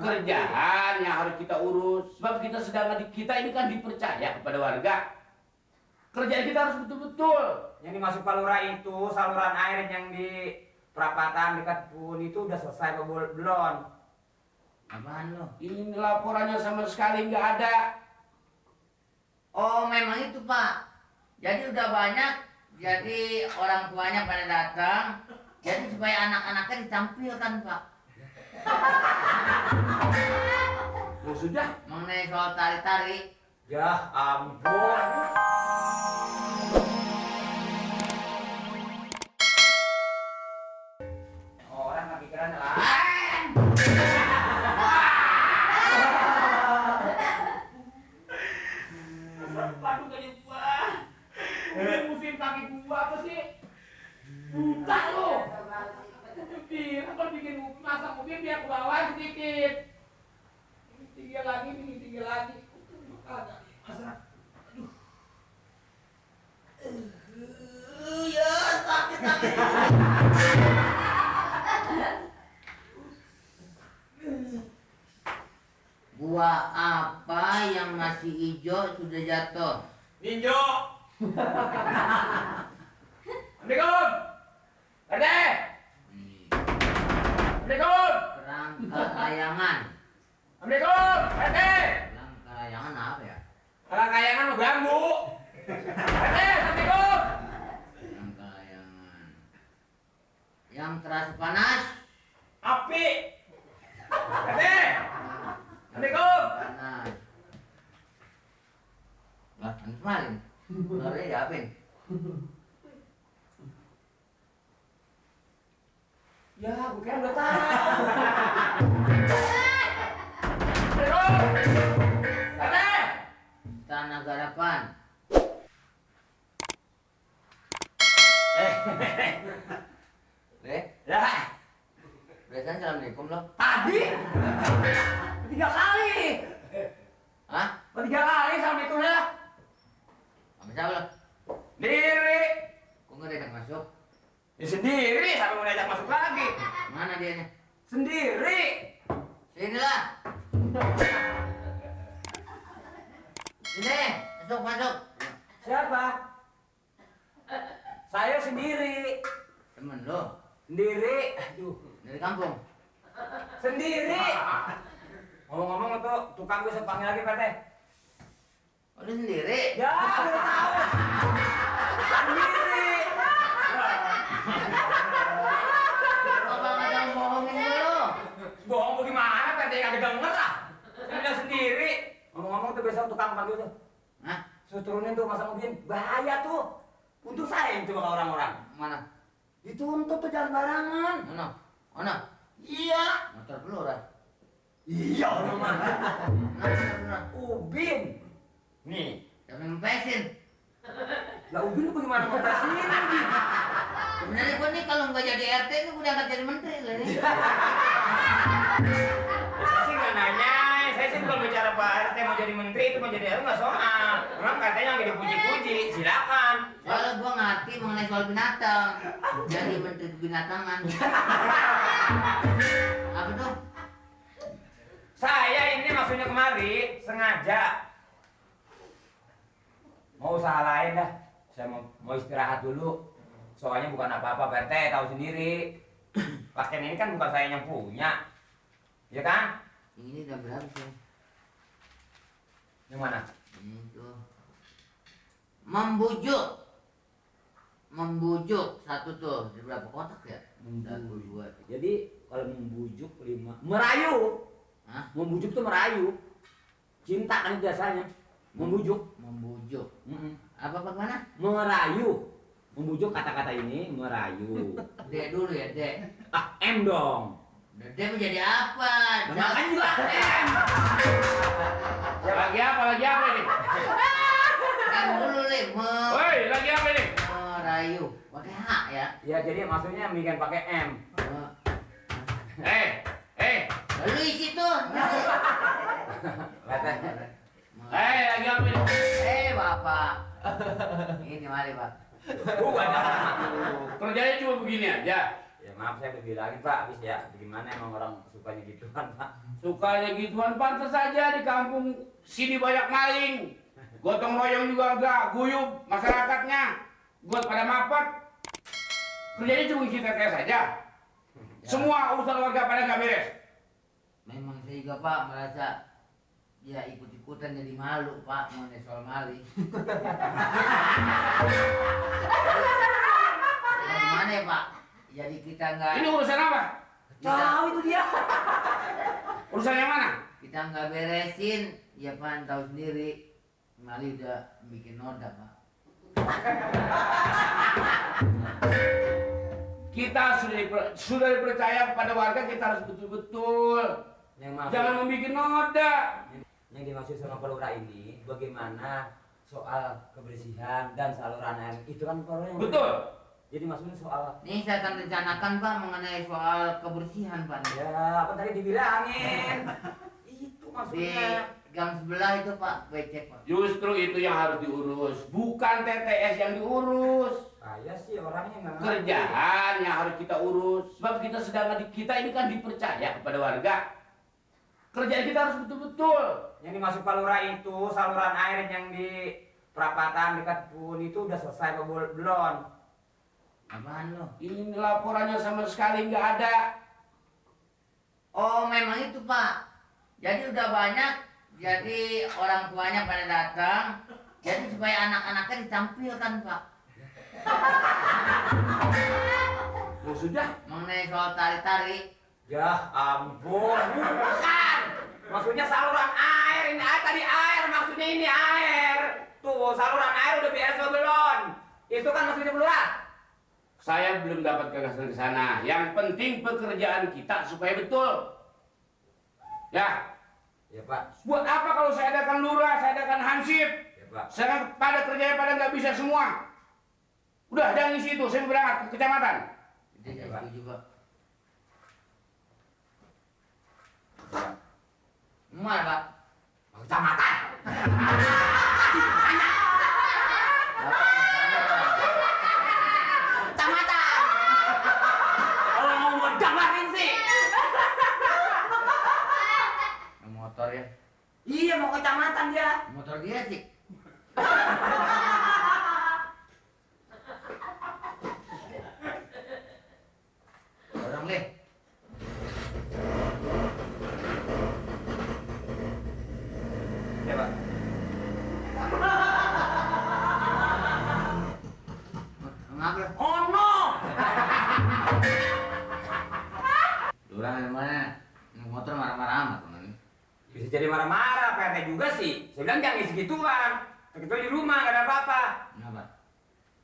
pekerjaan yang harus kita urus. Sebab kita ini kan dipercaya kepada warga. Kerjaan kita harus betul-betul. Yang dimasuk Palura itu saluran air yang di perapatan dekat kebun itu udah selesai apa belum? Apaan lo? Ini laporannya sama sekali nggak ada. Oh memang itu Pak. Jadi udah banyak. Jadi orang tuanya pada datang. Jadi supaya anak-anaknya ditampilkan Pak. Oh sudah. Mengenai soal tari-tari. Ya ampun. Orang lagi keren lah. Padu kayak gua. Ini musim kaki gua apa sih? Buta lo. Apa bikin masak mobil biar ke bawah sedikit. Ini tinggi lagi. Ada masak. Aduh. Ya sakit. Buah apa yang masih hijau sudah jatuh? Ninjo. Assalamualaikum. Ade. Assalamualaikum. Kerangka layangan. Assalamualaikum. Ade. Kerangka layangan apa ya? Kalau kayangan mau bambu. Ade, assalamualaikum. Kerangka layangan. Yang terasa panas. Api. Ade. Assalamualaikum. Panas. Lah, panas malin. Baru diapin. Ya, gue kira udah tahu. Assalamualaikum. Ade. Tanah garapan. Lah, Biasanya assalamualaikum lo. tadi 3 kali. Hah? 3 kali assalamualaikum ya. Apa siapa lo? Diri. Kok nggak diajak masuk? Ya sendiri sampai mau diajak masuk lagi. Mana dianya? Sendiri. Sinilah. Sini, masuk. Siapa? Saya sendiri. Temen lo Sendiri. Aduh. dari kampung. Sendiri. Ngomong-ngomong tuh tukang gue panggil lagi Pak Teh. Oh, lu sendiri? Ya, udah tahu. Sendiri. Apa nggak tahu bohongin lo? Bohong bagaimana Pak Teh kagak denger lah. Udah sendiri. Ngomong-ngomong tuh besok tukang panggil tuh. Hah? Suruh turunin tuh masa mobil. Bahaya tuh. Untuk saya itu bakal orang-orang. Mana? Dituntut tuh jalan barangan. Mana? Iya. Motor pelurah. Iya, orang Mana? Ubin. Nih. Siapa yang mempesin? Lah Ubin lu bagaimana mau kasih lagi? Sebenarnya gua nih kalau nggak jadi RT ini udah nggak jadi menteri lah nih. Saya sih nggak nanya. Saya sih belum bicara Pak RT mau jadi menteri itu mau jadi RT nggak soal. Memang katanya nggak dipuji-puji. Silakan. Soalnya gua ngerti mengenai soal binatang. Jadi menteri kebinatangan. Apa tuh? Saya ini maksudnya kemari sengaja mau usaha lain dah. Saya mau istirahat dulu. Soalnya bukan apa-apa Pak RT tahu sendiri. Pasien ini kan bukan saya yang punya. Ya kan? Ini udah berapa sih? Yang mana? Ini tuh. Membujuk satu tuh. Di berapa kotak ya? 1, 2. Jadi kalau membujuk 5 merayu. Hah? Membujuk tuh merayu. Cinta kan biasanya. Membujuk. Membujuk. Mm-mm. Apa bagaimana? Merayu. Membujuk kata-kata ini merayu. Dek dulu ya, Dek. Ah, M dong. Dek menjadi apa? Nah, makanya juga M. Ya, lagi apa ini? Kan dulu nih, Woi, lagi apa ini? merayu. Pakai H ya. Ya jadi maksudnya bikin pakai M. Lu isi tuh. Kata. Lagi apa ini? Bapak. Ini mari, Pak. Bukan. Kerjanya cuma begini aja. Ya maaf saya udah bilangin Pak, habis ya gimana emang orang sukanya gituan Pak. Sukanya gituan pantas saja di kampung sini banyak maling. Gotong royong juga enggak, guyup masyarakatnya. Buat pada mapat. Kerjanya cuma isi TTS saja. Semua urusan warga pada nggak beres. Memang saya juga Pak merasa ya ikut-ikutan jadi malu Pak mengenai soal maling. Gimana ya Pak? Jadi kita nggak. Ini urusan apa? Tahu itu dia. Urusan yang mana? Kita nggak beresin, ya Pak tahu sendiri. Mali udah bikin noda Pak. Kita sudah dipercaya kepada warga, kita harus betul-betul. Jangan membuat noda. Yang dimaksud sama Pak Lurah ini bagaimana soal kebersihan dan saluran air itu kan Pak Lurah yang Betul. Jadi maksudnya soal Ini saya akan rencanakan Pak mengenai soal kebersihan Pak. ya apa tadi dibilangin itu Di maksudnya gang sebelah itu Pak, becek Pak. Justru itu yang harus diurus, bukan TTS yang diurus. saya sih orangnya nggak ngerti. Kerjaan yang harus kita urus. Sebab kita ini kan dipercaya kepada warga. Kerjaan kita harus betul-betul. Yang dimaksud Pak Lurah itu saluran air yang di perapatan dekat kebun itu udah selesai apa belum? Apaan lo? Ini laporannya sama sekali nggak ada. Oh memang itu Pak. Jadi udah banyak, jadi orang tuanya pada datang, jadi supaya anak-anaknya ditampilkan Pak. Maksudnya? Mengenai soal tari-tari. Ya ampun, bukan. Maksudnya saluran air ini tadi air maksudnya ini air. Tuh saluran air udah beres atau belum? Itu kan maksudnya Pak Lurah. Saya belum dapat gagasan ke sana. Yang penting pekerjaan kita supaya betul. Ya. Ya Pak. Buat apa kalau saya adakan lurah, saya adakan hansip? Ya Pak. Saya pada kerjanya pada nggak bisa semua. Udah jangan isi itu, saya mau berangkat ke kecamatan. Itu saya setuju Pak. Mana Pak? Kecamatan. Kecamatan. Kalau mau jamatin sih. Motor ya? Iya mau kecamatan dia. Motor dia sih. Orang leh. Ya Pak. Ngapa? Oh no. Lurah dari mana? Naik motor marah-marah amat teman. Bisa jadi marah-marah Pak RT juga sih. Saya bilang jangan ngisi gituan. Kecuali di rumah nggak ada apa-apa. Kenapa?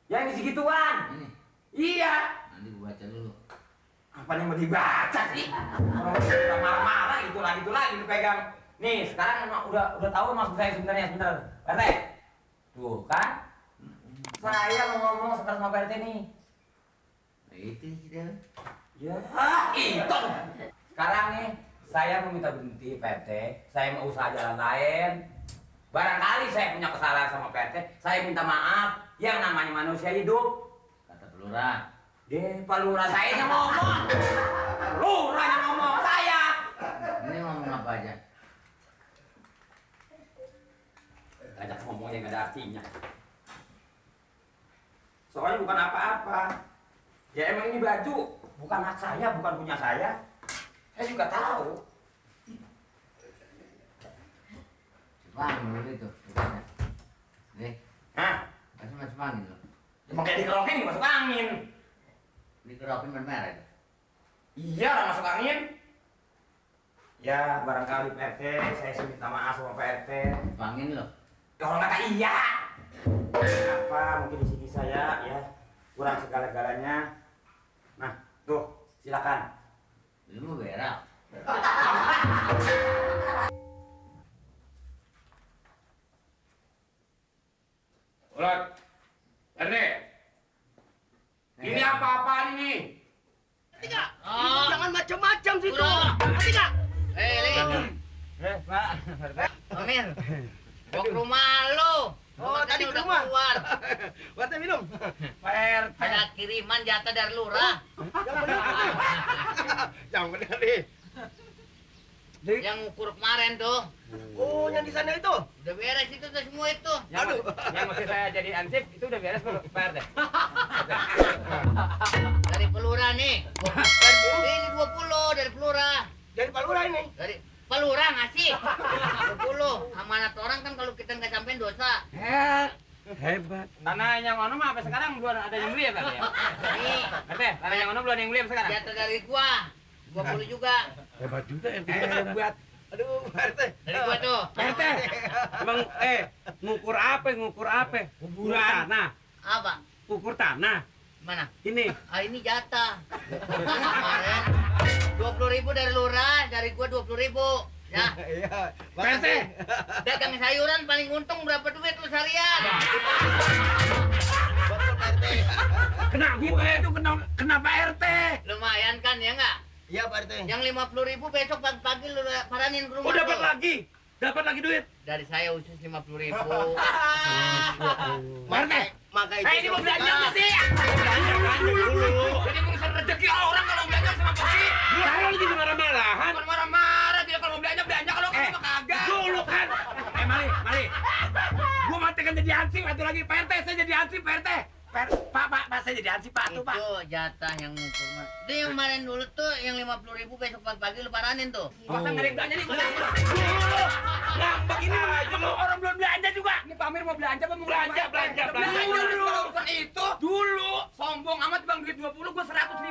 Jangan ngisi gituan. Ini Iya. nanti gua baca dulu. Apa yang mau dibaca sih? Orang udah marah-marah gitu lagi dipegang. Nih sekarang emang udah tahu maksud saya sebenarnya sebentar. Pak RT. Tuh kan? Saya mau ngomong sebentar sama Pak RT nih. Nah, itu sih dia. Ya, itu. Sekarang nih saya mau minta berhenti Pak RT. Saya mau usaha jalan lain. Barangkali saya punya kesalahan sama Pak RT. Saya minta maaf. Yang namanya manusia hidup. Kata pelurah. Pak Lurah saya yang ngomong. Lurah yang ngomong saya. Ini ngomong apa aja? Ajak ngomong yang gak ada artinya. Soalnya bukan apa-apa. Ya emang ini baju bukan hak saya, bukan punya saya. Saya juga tahu. Angin dulu itu. Nih, Hah? masuk angin loh. Emang kayak dikerokin masuk angin. Dikerokin bermerah itu. Iya lah masuk angin. Ya barangkali Pak RT, saya sih minta maaf sama Pak RT. Angin loh. Ya orang kata iya. Apa mungkin di sini saya ya kurang segala-galanya. Nah tuh silakan. Lu mau berak. Ulat. RT. Ini apa-apaan ini? Jangan macam-macam situ. Ngerti nggak? Pak. Amir. Gua ke rumah lu. Oh, Makanya tadi ke udah rumah. keluar. Pak RT minum. Pak RT. Ada kiriman jatah dari lurah. Yang benar nih. Yang ukur kemarin tuh. Oh, yang di sana itu. Udah beres itu tuh semua itu. Yang mesti saya jadi ansip itu udah beres Pak RT. Dari pelurah nih. Ini 20 dari pelurah. Dari Pak Lurah ini. Dari pelurah ngasih 20. Amanat orang kan kalau kita nggak sampein dosa. Hebat. Tanah yang ono mah sampai sekarang belum ada yang beli ya Pak RT? Nih, RT, tanah yang ono belum ada yang beli sampai sekarang? jatah dari gua. 20 juga. Hebat juga RT. Hebat. Aduh, Pak RT. Dari gua tuh. Pak RT. Emang ngukur apa? Ngukur apa? Ukur tanah. Apa? Ukur tanah. Mana? Ini. Ah ini jatah. Kemarin 20.000 dari lurah, dari gua 20.000. Ya. Iya. Pak RT. Dagang sayuran paling untung berapa duit lu seharian? Betul, Pak RT. Kena gue itu kena Pak RT. Lumayan kan ya enggak? Iya, Pak RT. Yang 50.000 besok pagi-pagi lu paranin ke rumah. Oh dapat tuh. lagi. Dapat lagi duit. Dari saya khusus 50.000. Pak RT. Maka itu. Ini mau belanja apa sih? Belanja dulu. Jadi urusan rezeki orang kalau belanja sama pergi. Saya lagi marah-marahan. Bukan marah-marah, tidak kalau mau belanja kalau kamu mah kagak. Dulu kan. Mari. Gua matikan jadi ansip satu lagi. Pak RT, saya jadi ansip Pak RT. Pak, saya jadi ansip Pak tuh, Pak. Itu jatah yang ngukur. Itu yang kemarin dulu tuh yang 50.000 besok pagi-pagi lu paranin tuh. Masa nggak ada yang belanja nih? Nah, begini aja lo orang belum belanja juga. Ini Pak Amir mau belanja apa mau Belanja. Belanja dulu. Urusan itu. Dulu. Sombong amat bang, duit 20 gue 100